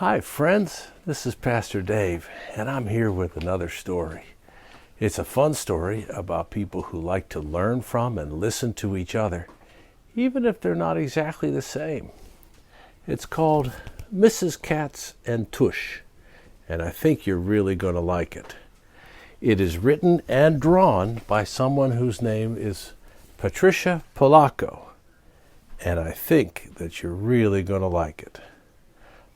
Hi friends, this is Pastor Dave, and I'm here with another story. It's a fun story about people who like to learn from and listen to each other, even if they're not exactly the same. It's called Mrs. Katz and Tush, and I think you're really going to like it. It is written and drawn by someone whose name is Patricia Polacco, and I think that you're really going to like it.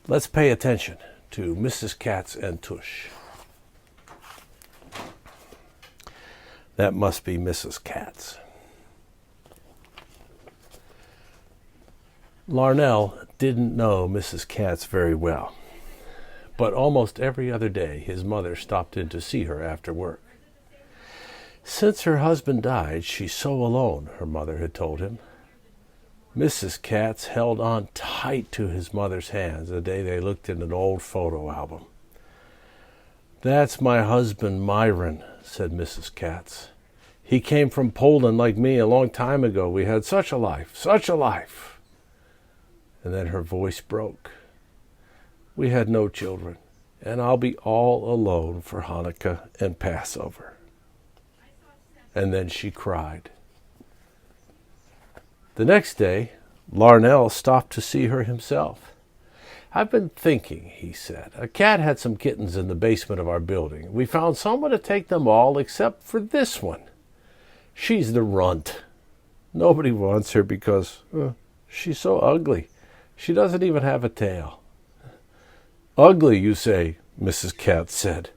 Let's pay attention to Mrs. Katz and Tush. That must be Mrs. Katz. Larnell didn't know Mrs. Katz very well, but almost every other day his mother stopped in to see her after work. Since her husband died, she's so alone, her mother had told him. Mrs. Katz held on tight to his mother's hands the day they looked in an old photo album. "That's my husband, Myron," said Mrs. Katz. "He came from Poland like me a long time ago. We had such a life, such a life." And then her voice broke. "We had no children, and I'll be all alone for Hanukkah and Passover." And then she cried. The next day, Larnell stopped to see her himself. "I've been thinking," he said. "A cat had some kittens in the basement of our building. We found someone to take them all except for this one. She's the runt. Nobody wants her because she's so ugly. She doesn't even have a tail." "Ugly, you say," Mrs. Katz said.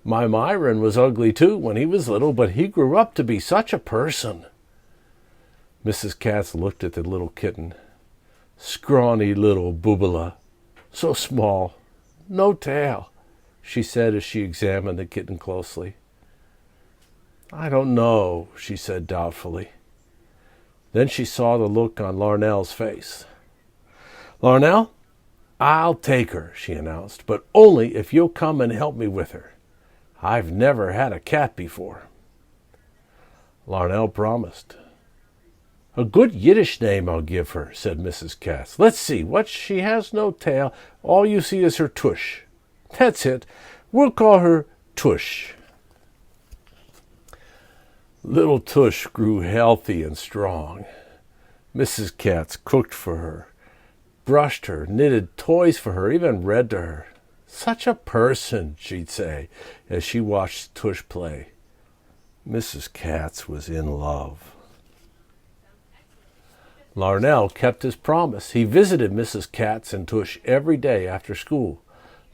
"My Myron was ugly too when he was little, but he grew up to be such a person." Mrs. Katz looked at the little kitten. "Scrawny little boobala, so small, no tail," she said as she examined the kitten closely. "I don't know," she said doubtfully. Then she saw the look on Larnell's face. "Larnell, I'll take her," she announced, "but only if you'll come and help me with her. I've never had a cat before." Larnell promised. "A good Yiddish name I'll give her," said Mrs. Katz. "Let's see, what she has no tail. All you see is her tush. That's it. We'll call her Tush." Little Tush grew healthy and strong. Mrs. Katz cooked for her, brushed her, knitted toys for her, even read to her. "Such a person," she'd say as she watched Tush play. Mrs. Katz was in love. Larnell kept his promise. He visited Mrs. Katz and Tush every day after school.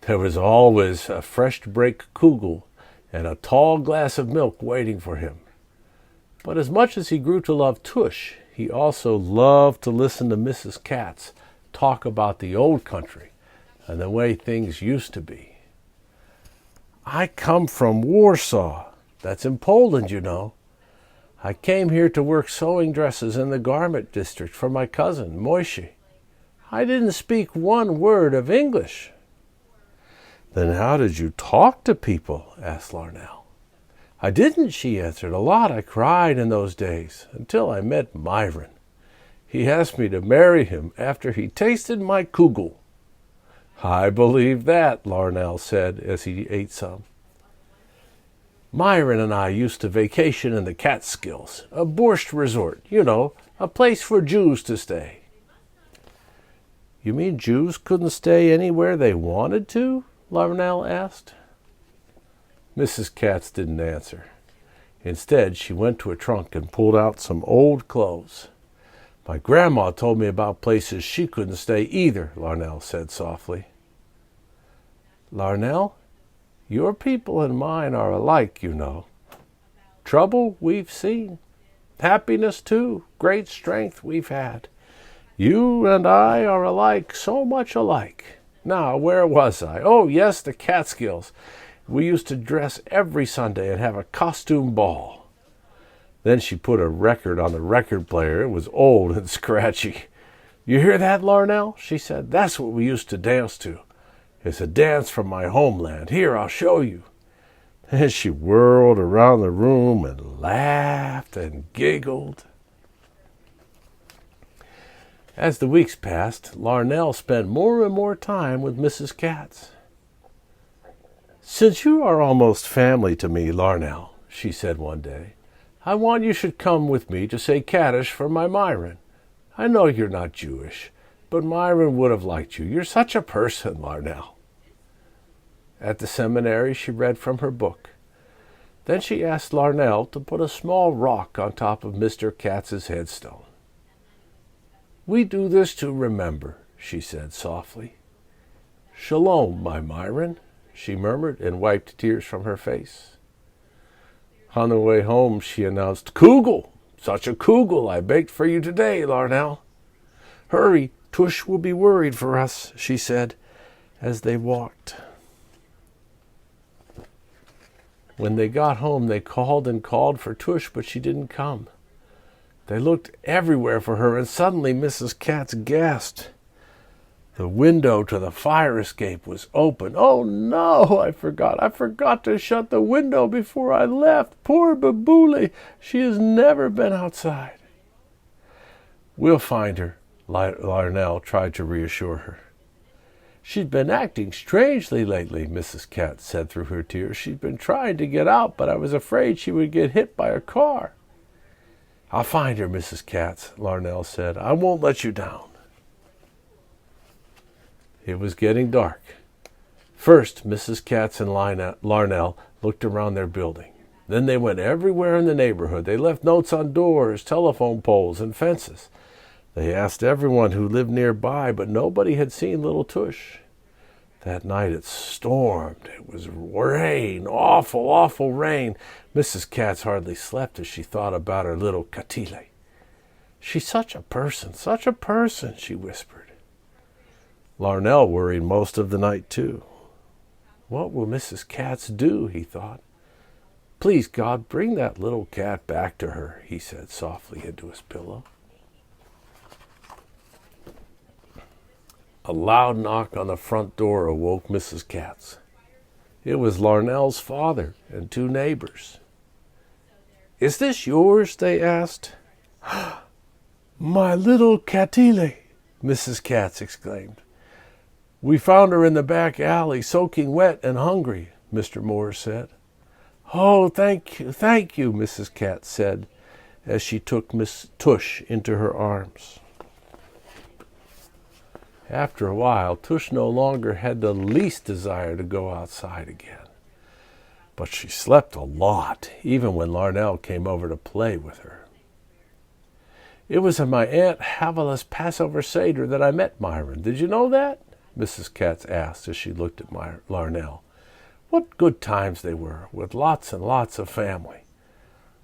There was always a fresh break kugel and a tall glass of milk waiting for him. But as much as he grew to love Tush, he also loved to listen to Mrs. Katz talk about the old country and the way things used to be. "I come from Warsaw. That's in Poland, you know. I came here to work sewing dresses in the garment district for my cousin, Moishe. I didn't speak one word of English." "Then how did you talk to people?" asked Larnell. "I didn't," she answered. "A lot. I cried in those days until I met Myron. He asked me to marry him after he tasted my kugel." "I believe that," Larnell said as he ate some. "Myron and I used to vacation in the Catskills, a borscht resort, you know, a place for Jews to stay." "You mean Jews couldn't stay anywhere they wanted to?" Larnell asked. Mrs. Katz didn't answer. Instead, she went to a trunk and pulled out some old clothes. "My grandma told me about places she couldn't stay either," Larnell said softly. "Larnell, your people and mine are alike, you know. Trouble we've seen. Happiness, too. Great strength we've had. You and I are alike, so much alike. Now, where was I? Oh, yes, the Catskills. We used to dress every Sunday and have a costume ball." Then she put a record on the record player. It was old and scratchy. "You hear that, Larnell?" she said. "That's what we used to dance to. It's a dance from my homeland. Here, I'll show you." And she whirled around the room and laughed and giggled. As the weeks passed, Larnell spent more and more time with Mrs. Katz. "Since you are almost family to me, Larnell," she said one day, "I want you should come with me to say Kaddish for my Myron. I know you're not Jewish, but Myron would have liked you. You're such a person, Larnell." At the seminary, she read from her book. Then she asked Larnell to put a small rock on top of Mr. Katz's headstone. "We do this to remember," she said softly. "Shalom, my Myron," she murmured and wiped tears from her face. On the way home, she announced, "Kugel! Such a kugel I baked for you today, Larnell." "Hurry, Tush will be worried for us," she said as they walked. When they got home, they called and called for Tush, but she didn't come. They looked everywhere for her, and suddenly Mrs. Katz gasped. The window to the fire escape was open. "Oh, no, I forgot to shut the window before I left. Poor Baboole, she has never been outside." "We'll find her," Larnell tried to reassure her. "She'd been acting strangely lately," Mrs. Katz said through her tears. "She'd been trying to get out, but I was afraid she would get hit by a car." "I'll find her, Mrs. Katz," Larnell said. "I won't let you down." It was getting dark. First, Mrs. Katz and Larnell looked around their building. Then they went everywhere in the neighborhood. They left notes on doors, telephone poles, and fences. They asked everyone who lived nearby, but nobody had seen little Tush. That night it stormed. It was rain, awful, awful rain. Mrs. Katz hardly slept as she thought about her little Katile. "She's such a person, she whispered. Larnell worried most of the night, too. What will Mrs. Katz do, he thought. "Please, God, bring that little cat back to her," he said softly into his pillow. A loud knock on the front door awoke Mrs. Katz. It was Larnell's father and two neighbors. "Is this yours?" they asked. "My little Katile," Mrs. Katz exclaimed. "We found her in the back alley, soaking wet and hungry," Mr. Moore said. "Oh, thank you," Mrs. Katz said as she took Miss Tush into her arms. After a while, Tush no longer had the least desire to go outside again. But she slept a lot, even when Larnell came over to play with her. "It was at my Aunt Havilah's Passover Seder that I met Myron. Did you know that?" Mrs. Katz asked as she looked at Larnell. "What good times they were, with lots and lots of family.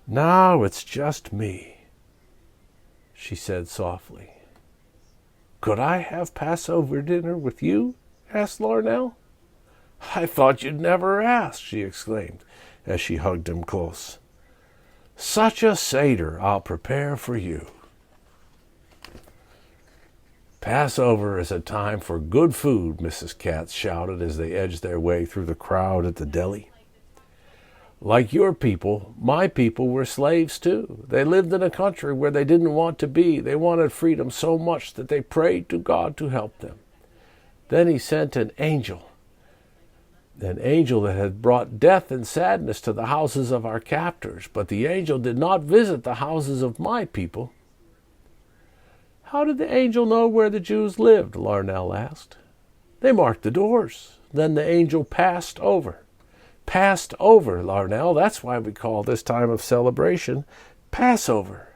Now it's just me," she said softly. "Could I have Passover dinner with you?" asked Larnell. "I thought you'd never ask," she exclaimed as she hugged him close. "Such a Seder I'll prepare for you." "Passover is a time for good food," Mrs. Katz shouted as they edged their way through the crowd at the deli. "Like your people, my people were slaves too. They lived in a country where they didn't want to be. They wanted freedom so much that they prayed to God to help them. Then he sent an angel that had brought death and sadness to the houses of our captors. But the angel did not visit the houses of my people." "How did the angel know where the Jews lived?" Larnell asked. "They marked the doors. Then the angel passed over." "Passed over, Larnell. That's why we call this time of celebration Passover."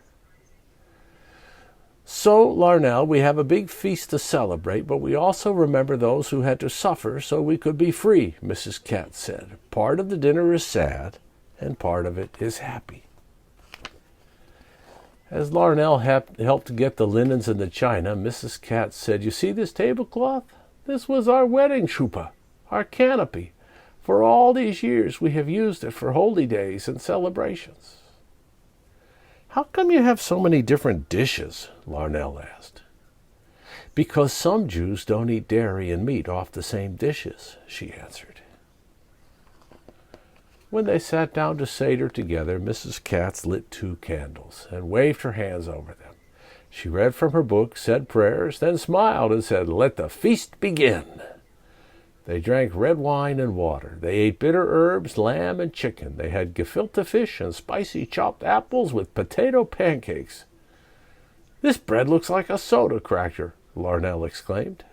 "So, Larnell, we have a big feast to celebrate, but we also remember those who had to suffer so we could be free," Mrs. Katz said. "Part of the dinner is sad, and part of it is happy." As Larnell helped get the linens and the china, Mrs. Katz said, "You see this tablecloth? This was our wedding chuppah, our canopy. For all these years we have used it for holy days and celebrations." "How come you have so many different dishes?" Larnell asked. "Because some Jews don't eat dairy and meat off the same dishes," she answered. When they sat down to Seder together, Mrs. Katz lit 2 candles and waved her hands over them. She read from her book, said prayers, then smiled and said, "Let the feast begin." They drank red wine and water. They ate bitter herbs, lamb, and chicken. They had gefilte fish and spicy chopped apples with potato pancakes. "This bread looks like a soda cracker," Larnell exclaimed.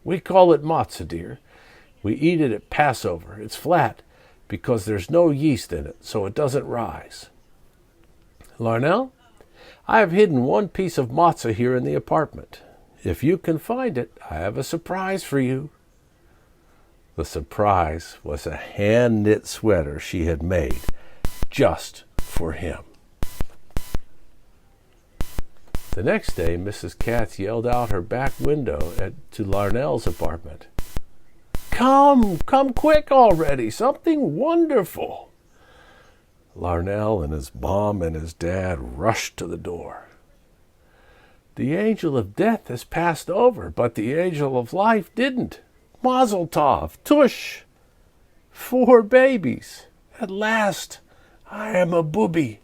"We call it matzah, dear. We eat it at Passover. It's flat because there's no yeast in it, so it doesn't rise." "Larnell, I have hidden one piece of matzah here in the apartment. If you can find it, I have a surprise for you." The surprise was a hand-knit sweater she had made just for him. The next day, Mrs. Katz yelled out her back window to Larnell's apartment. Come quick already, something wonderful." Larnell and his mom and his dad rushed to the door. "The angel of death has passed over, but the angel of life didn't. Mazel tov, tush! 4 babies. At last, I am a booby."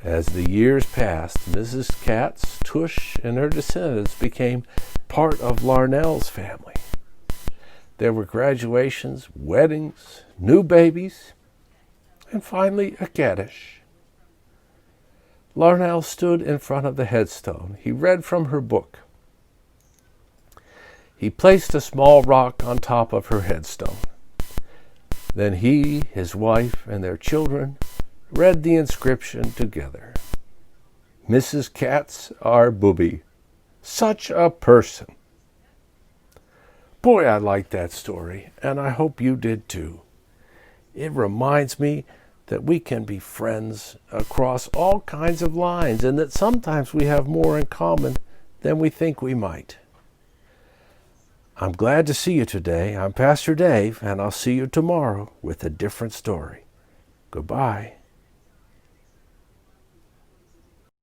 As the years passed, Mrs. Katz, Tush, and her descendants became part of Larnell's family. There were graduations, weddings, new babies, and finally a Kaddish. Larnell stood in front of the headstone. He read from her book. He placed a small rock on top of her headstone. Then he, his wife, and their children read the inscription together. "Mrs. Katz, our booby. Such a person." Boy, I liked that story, and I hope you did too. It reminds me that we can be friends across all kinds of lines, and that sometimes we have more in common than we think we might. I'm glad to see you today. I'm Pastor Dave, and I'll see you tomorrow with a different story. Goodbye.